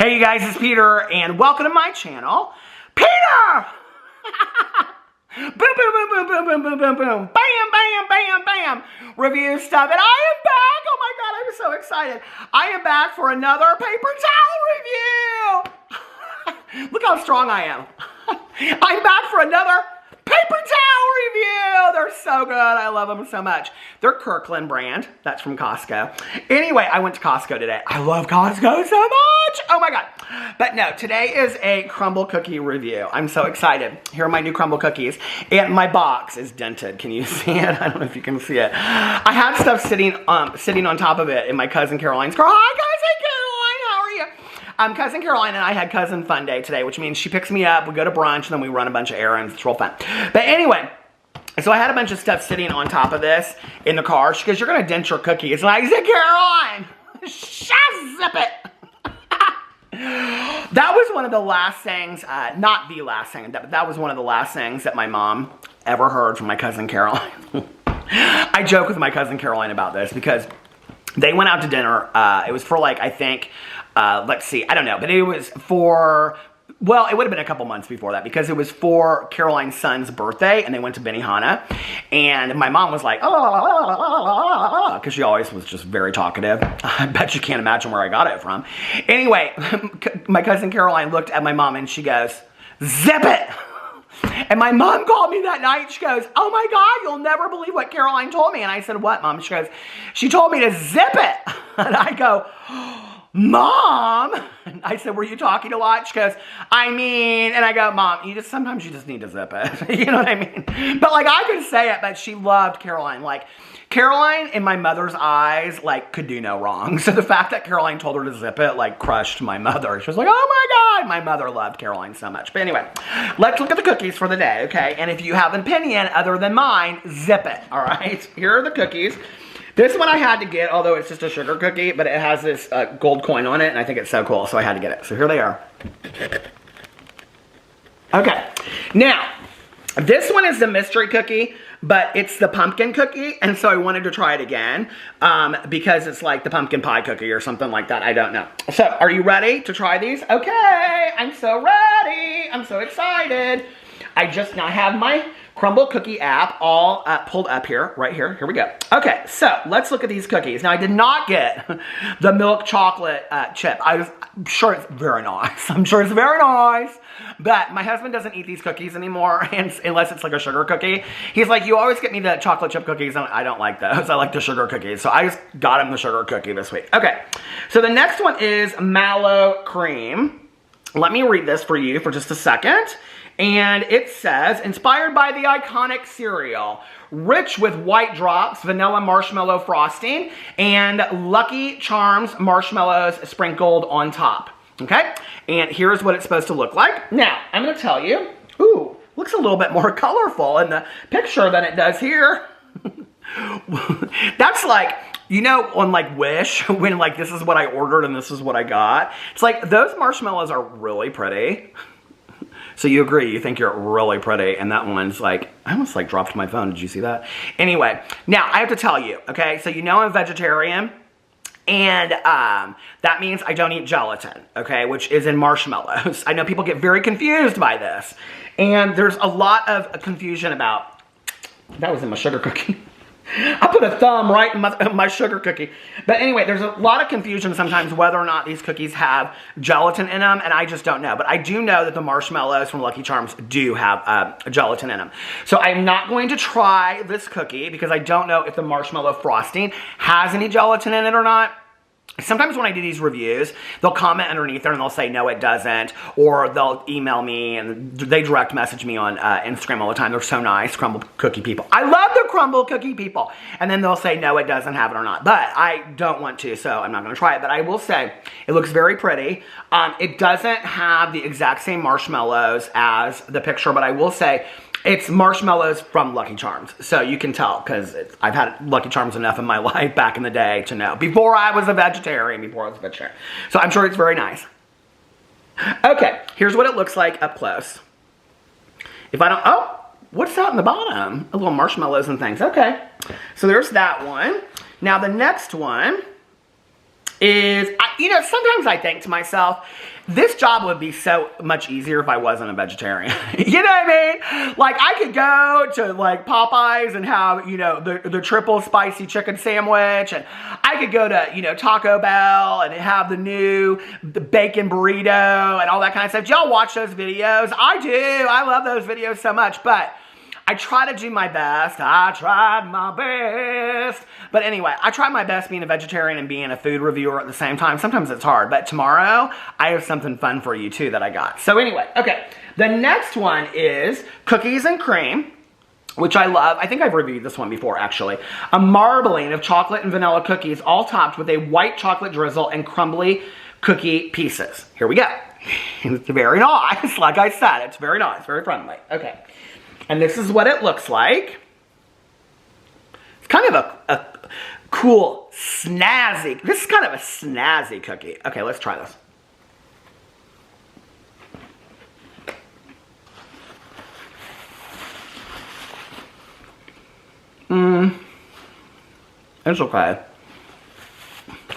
Hey you guys, it's Peter, and welcome to my channel. Peter! Boom, boom, boom, boom, boom, boom, boom, boom, boom. Bam, bam, bam, bam. Review stuff, and I am back. Oh my God, I'm so excited. I am back for another paper towel review. Look how strong I am. I'm back for another paper towel review. They're so good. I love them so much. They're Kirkland brand. That's from Costco. Anyway, I went to Costco today. I love Costco so much. Oh my God. But no, today is a Crumbl cookie review. I'm so excited. Here are my new Crumbl cookies. And my box is dented. Can you see it? I don't know if you can see it. I had stuff sitting on top of it in my cousin Caroline's car. Hi, cousin Caroline. How are you? Cousin Caroline and I had cousin fun day today, which means she picks me up, we go to brunch, and then we run a bunch of errands. It's real fun. But anyway, so I had a bunch of stuff sitting on top of this in the car. She goes, "You're going to dent your cookies." And I said, "Caroline, just zip it." That was one of the last things, not the last thing, but that was one of the last things that my mom ever heard from my cousin Caroline. I joke with my cousin Caroline about this because they went out to dinner. It was for like, I think, let's see, I don't know, but it was for, well, it would have been a couple months before that because it was for Caroline's son's birthday and they went to Benihana. And my mom was like, oh, because she always was just very talkative. I bet you can't imagine where I got it from. Anyway, my cousin Caroline looked at my mom and she goes, "Zip it." And my mom called me that night. She goes, "Oh my God, you'll never believe what Caroline told me." And I said, "What, Mom?" She goes, "She told me to zip it." And I go, "Mom?" And I said, "Were you talking a lot?" She goes, "I mean," and I go, "Mom, sometimes you just need to zip it." You know what I mean? But like, I could say it, but she loved Caroline. Like, Caroline, in my mother's eyes, like, could do no wrong. So the fact that Caroline told her to zip it, like, crushed my mother. She was like, "Oh my God." My mother loved Caroline so much. But anyway, let's look at the cookies for the day, okay? And if you have an opinion other than mine, zip it, all right? Here are the cookies. This one I had to get, although it's just a sugar cookie, but it has this gold coin on it, and I think it's so cool, so I had to get it. So here they are. Okay, now, this one is the mystery cookie, but it's the pumpkin cookie, and so I wanted to try it again, because it's like the pumpkin pie cookie or something like that. I don't know. So, are you ready to try these? Okay, I'm so ready. I'm so excited. I just now have my Crumbl cookie app all pulled up here, right here. Here we go. Okay, so let's look at these cookies. Now, I did not get the milk chocolate chip. I'm sure it's very nice. I'm sure it's very nice. But my husband doesn't eat these cookies anymore unless it's like a sugar cookie. He's like, "You always get me the chocolate chip cookies." And I don't like those. I like the sugar cookies. So I just got him the sugar cookie this week. Okay, so the next one is Marshmallow Cream. Let me read this for you for just a second. And it says, "Inspired by the iconic cereal, rich with white drops, vanilla marshmallow frosting, and Lucky Charms marshmallows sprinkled on top." Okay, and here's what it's supposed to look like. Now, I'm going to tell you, ooh, looks a little bit more colorful in the picture than it does here. That's like, you know, on like Wish, when like this is what I ordered and this is what I got. It's like those marshmallows are really pretty. So you agree, you think you're really pretty, and that one's like, I almost like dropped my phone, did you see that? Anyway, now I have to tell you, okay, so you know I'm a vegetarian, and that means I don't eat gelatin, okay, which is in marshmallows. I know people get very confused by this, and there's a lot of confusion about, that was in my sugar cookie. I put a thumb right in my sugar cookie. But anyway, there's a lot of confusion sometimes whether or not these cookies have gelatin in them, and I just don't know. But I do know that the marshmallows from Lucky Charms do have gelatin in them. So I'm not going to try this cookie because I don't know if the marshmallow frosting has any gelatin in it or not. Sometimes when I do these reviews, they'll comment underneath there and they'll say, "No, it doesn't." Or they'll email me and they direct message me on Instagram all the time. They're so nice, Crumbl cookie people. I love the Crumbl cookie people. And then they'll say, "No, it doesn't have it or not." But I don't want to, so I'm not going to try it. But I will say, it looks very pretty. It doesn't have the exact same marshmallows as the picture, but I will say, it's marshmallows from Lucky Charms, so you can tell because I've had Lucky Charms enough in my life back in the day to know. Before I was a vegetarian, So I'm sure it's very nice. Okay, here's what it looks like up close. If I don't, oh, what's that in the bottom? A little marshmallows and things. Okay, so there's that one. Now the next one is, you know, sometimes I think to myself, this job would be so much easier if I wasn't a vegetarian. You know what I mean? Like, I could go to, like, Popeyes and have, you know, the triple spicy chicken sandwich. And I could go to, you know, Taco Bell and have the bacon burrito and all that kind of stuff. Do y'all watch those videos? I do. I love those videos so much. But I try to do my best. I tried my best. But anyway, I try my best being a vegetarian and being a food reviewer at the same time. Sometimes it's hard, but tomorrow I have something fun for you too that I got. So anyway, okay. The next one is cookies and cream, which I love. I think I've reviewed this one before, actually. A marbling of chocolate and vanilla cookies, all topped with a white chocolate drizzle and crumbly cookie pieces. Here we go. It's very nice. Like I said, it's very nice, very friendly. Okay. And this is what it looks like. It's kind of a cool, snazzy. This is kind of a snazzy cookie. Okay, let's try this. It's okay.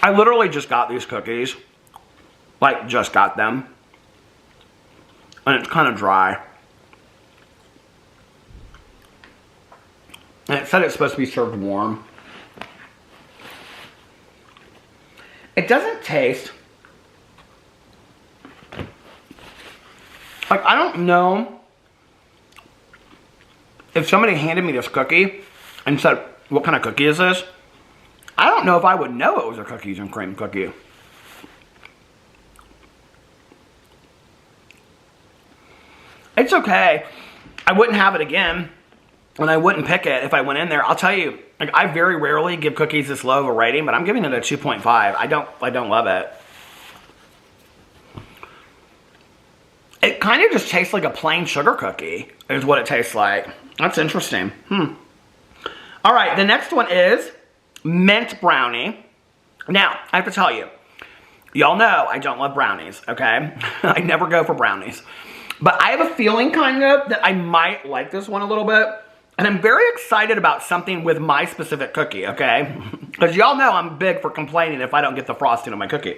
I literally just got these cookies. Like, just got them. And it's kind of dry. And it said it's supposed to be served warm. It doesn't taste... Like, I don't know if somebody handed me this cookie and said, what kind of cookie is this? I don't know if I would know it was a cookies and cream cookie. It's okay. I wouldn't have it again. And I wouldn't pick it if I went in there. I'll tell you, like, I very rarely give cookies this low of a rating, but I'm giving it a 2.5. I don't love it. It kind of just tastes like a plain sugar cookie, is what it tastes like. That's interesting. All right, the next one is mint brownie. Now, I have to tell you, y'all know I don't love brownies, okay? I never go for brownies. But I have a feeling, kind of, that I might like this one a little bit. And I'm very excited about something with my specific cookie, okay? Because y'all know I'm big for complaining if I don't get the frosting on my cookie.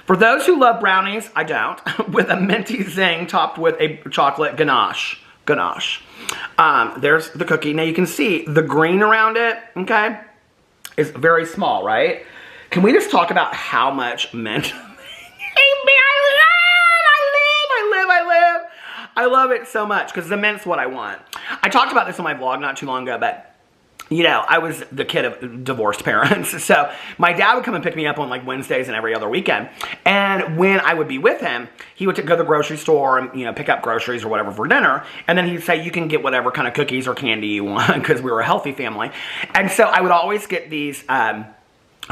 For those who love brownies, I don't, with a minty zing topped with a chocolate ganache. There's the cookie. Now you can see the green around it, okay, is very small, right? Can we just talk about how much mint? I love it so much because the mint's what I want. I talked about this on my vlog not too long ago, but you know, I was the kid of divorced parents. So my dad would come and pick me up on like Wednesdays and every other weekend. And when I would be with him, he would go to the grocery store and, you know, pick up groceries or whatever for dinner. And then he'd say, you can get whatever kind of cookies or candy you want because we were a healthy family. And so I would always get these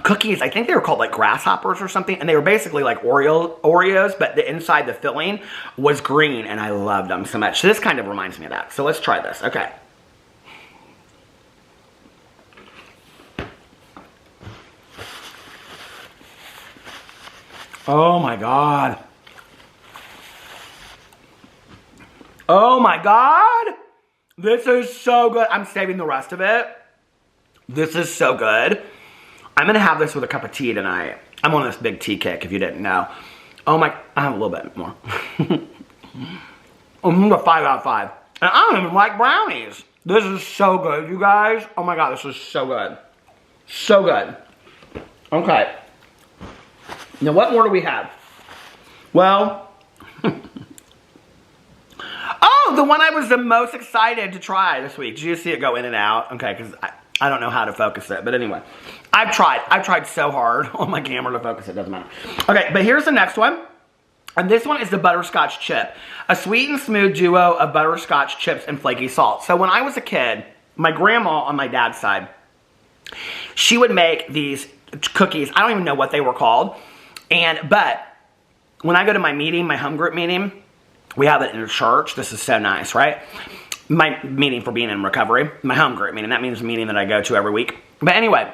cookies. I think they were called like grasshoppers or something, and they were basically like Oreos, but the inside, the filling was green, and I loved them so much. So this kind of reminds me of that. So let's try this. Okay. Oh my God. Oh my God. This is so good. I'm saving the rest of it. This is so good. I'm going to have this with a cup of tea tonight. I'm on this big tea kick, if you didn't know. Oh my, I have a little bit more. I'm a 5 out of 5. And I don't even like brownies. This is so good, you guys. Oh my God, this is so good. So good. Okay. Now, what more do we have? Well, oh, the one I was the most excited to try this week. Did you see it go in and out? Okay, because I don't know how to focus it. But anyway, I've tried so hard on my camera to focus it. Doesn't matter. Okay, but here's the next one. And this one is the butterscotch chip. A sweet and smooth duo of butterscotch chips and flaky salt. So when I was a kid, my grandma on my dad's side, she would make these cookies. I don't even know what they were called. But when I go to my meeting, my home group meeting, we have it in a church. This is so nice, right? My meeting for being in recovery, my home group meeting. That means a meeting that I go to every week. But anyway,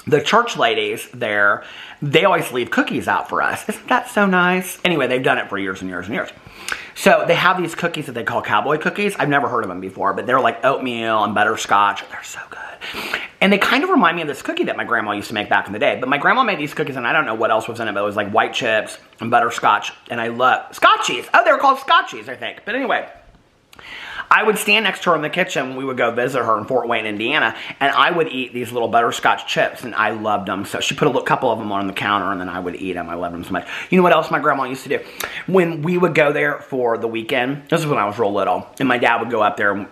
the church ladies there, they always leave cookies out for us. Isn't that so nice? Anyway, they've done it for years and years and years. So they have these cookies that they call cowboy cookies. I've never heard of them before, but they're like oatmeal and butterscotch. They're so good. And they kind of remind me of this cookie that my grandma used to make back in the day. But my grandma made these cookies, and I don't know what else was in it, but it was like white chips and butterscotch. And I love Scotchies. Oh, they were called Scotchies, I think. But anyway, I would stand next to her in the kitchen when we would go visit her in Fort Wayne, Indiana, and I would eat these little butterscotch chips, and I loved them. So she put a couple of them on the counter, and then I would eat them. I loved them so much. You know what else my grandma used to do? When we would go there for the weekend, this is when I was real little, and my dad would go up there, and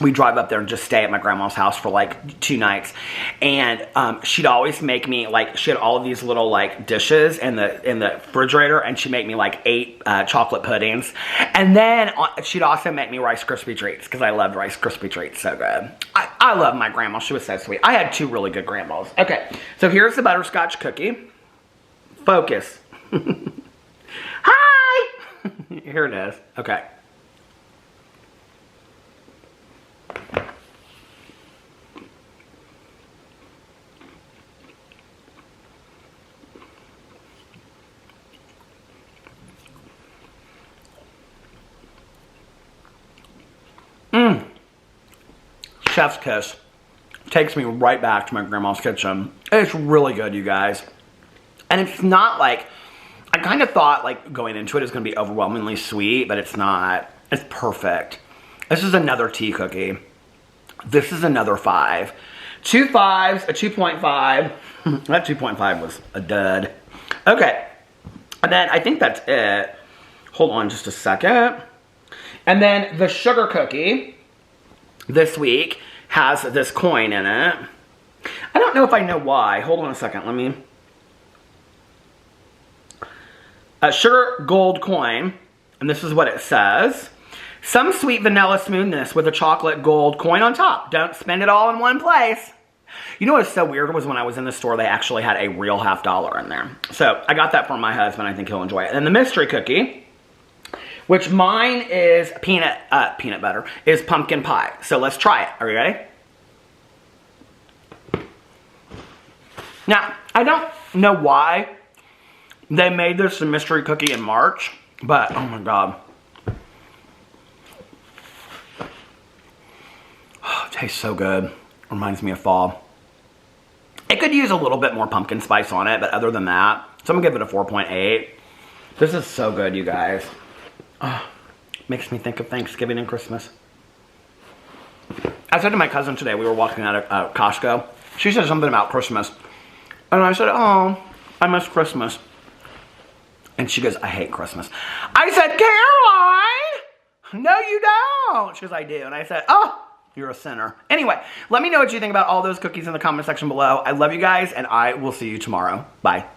we'd drive up there and just stay at my grandma's house for like 2 nights. And she'd always make me, like, she had all of these little like dishes in the refrigerator, and she'd make me like 8 chocolate puddings. And then she'd also make me Rice Krispie treats, because I loved Rice Krispie treats so good. I love my grandma. She was so sweet. I had 2 really good grandmas. Okay, so here's the butterscotch cookie. Focus. Hi! Here it is. Okay. Chef's kiss. Takes me right back to my grandma's kitchen. It's really good, you guys. And it's not like, I kind of thought like going into it is going to be overwhelmingly sweet, but it's not. It's perfect. This is another tea cookie. This is another 5. 2 5s, a 2.5. That 2.5 was a dud. Okay. And then I think that's it. Hold on just a second. And then the sugar cookie this week has this coin in it. I don't know if I know why. Hold on a second. Let me... A sugar gold coin. And this is what it says. Some sweet vanilla smoothness with a chocolate gold coin on top. Don't spend it all in one place. You know what was so weird was when I was in the store, they actually had a real $50 in there. So I got that for my husband. I think he'll enjoy it. And then the mystery cookie, which mine is peanut butter, is pumpkin pie. So let's try it. Are you ready? Now, I don't know why they made this a mystery cookie in March, but oh my God. Oh, it tastes so good. Reminds me of fall. It could use a little bit more pumpkin spice on it, but other than that, so I'm gonna give it a 4.8. This is so good, you guys. Oh, makes me think of Thanksgiving and Christmas. I said to my cousin today, we were walking out of Costco. She said something about Christmas. And I said, oh, I miss Christmas. And she goes, I hate Christmas. I said, Caroline, no you don't. She goes, I do. And I said, oh, you're a sinner. Anyway, let me know what you think about all those cookies in the comment section below. I love you guys, and I will see you tomorrow. Bye.